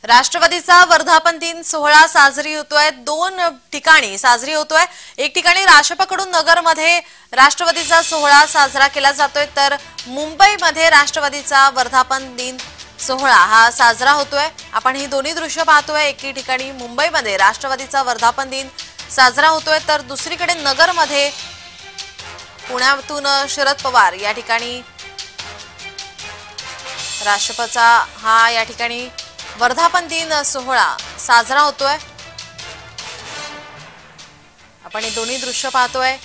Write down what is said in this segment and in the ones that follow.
राष्ट्रवादीचा वर्धापन दिन सोहळा साजरी होतोय। दोन ठिकाणी साजरी होतोय। एक ठिकाणी राष्ट्रपकडून नगरमध्ये राष्ट्रवादीचा सोहळा साजरा केला जातोय, तर मुंबईमध्ये राष्ट्रवादीचा वर्धापन दिन सोहळा हा साजरा होतोय। आपण ही दोन्ही दृश्य पाहतोय। एकी ठिकाणी मुंबईमध्ये राष्ट्रवादीचा वर्धापन दिन साजरा होतोय, तर दुसरीकडे नगरमध्ये पुण्यातून शरद पवार या ठिकाणी राष्ट्रपतीचा हा या ठिकाणी वर्धापन दिन सोहळा साजरा होतोय। आपण हे दोन्ही दृश्य पाहतोय।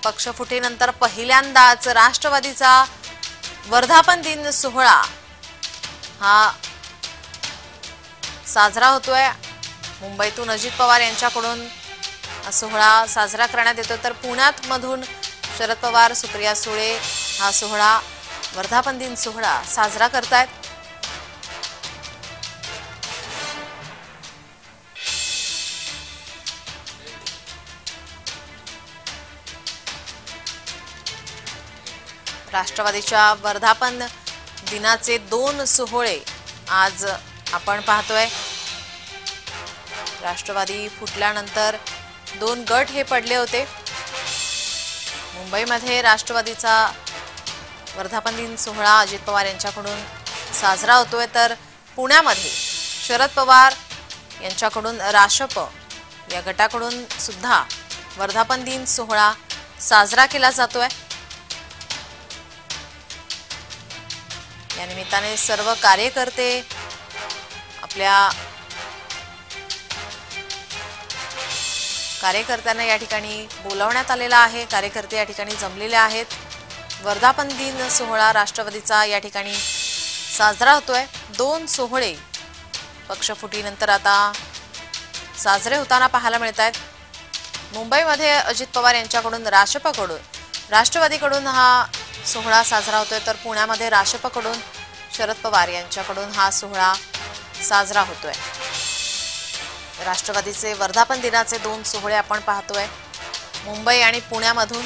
पक्षफुटीनंतर पहिल्यांदाच राष्ट्रवादीचा वर्धापन दिन सोहळा हा साजरा होतोय। मुंबईतून अजित पवार यांच्याकडून सोहळा साजरा करण्यात येतो, तर पुण्यात मधून शरद पवार, सुप्रिया सुळे हा सोहळा वर्धापन दिन सोहळा साजरा करतायत। राष्ट्रवादीच्या वर्धापन दिनाचे दोन सोहळे आज आपण पाहतोय। राष्ट्रवादी फुटल्यानंतर दोन गट हे पडले होते। मुंबईमध्ये राष्ट्रवादीचा वर्धापन दिन सोहळा अजित पवार यांच्याकडून साजरा होतोय, तर पुण्यामध्ये शरद पवार यांच्याकडून राष्ट्रप या गटाकडून सुद्धा वर्धापन दिन सोहळा साजरा केला जातोय। या निमित्ताने सर्व कार्यकर्ते आपल्या कार्यकर्त्यांना या ठिकाणी बोलावण्यात आलेला आहे। कार्यकर्ते या ठिकाणी जमलेले आहेत। वर्धापन दिन सोहळा राष्ट्रवादीचा या ठिकाणी साजरा होतोय। दोन सोहळे पक्षफुटीनंतर आता साजरे होताना पाहायला मिळत आहेत। मुंबईमध्ये अजित पवार यांच्याकडून राष्ट्रवादीकडून हा सोहळा साजरा होतोय, तर पुण्यामध्ये राष्ट्रपकडून शरद पवार यांच्याकडून हा सोहळा साजरा होतोय। राष्ट्रवादीचे वर्धापन दिनाचे दोन सोहळे आपण पाहतोय। मुंबई आणि पुण्यामधून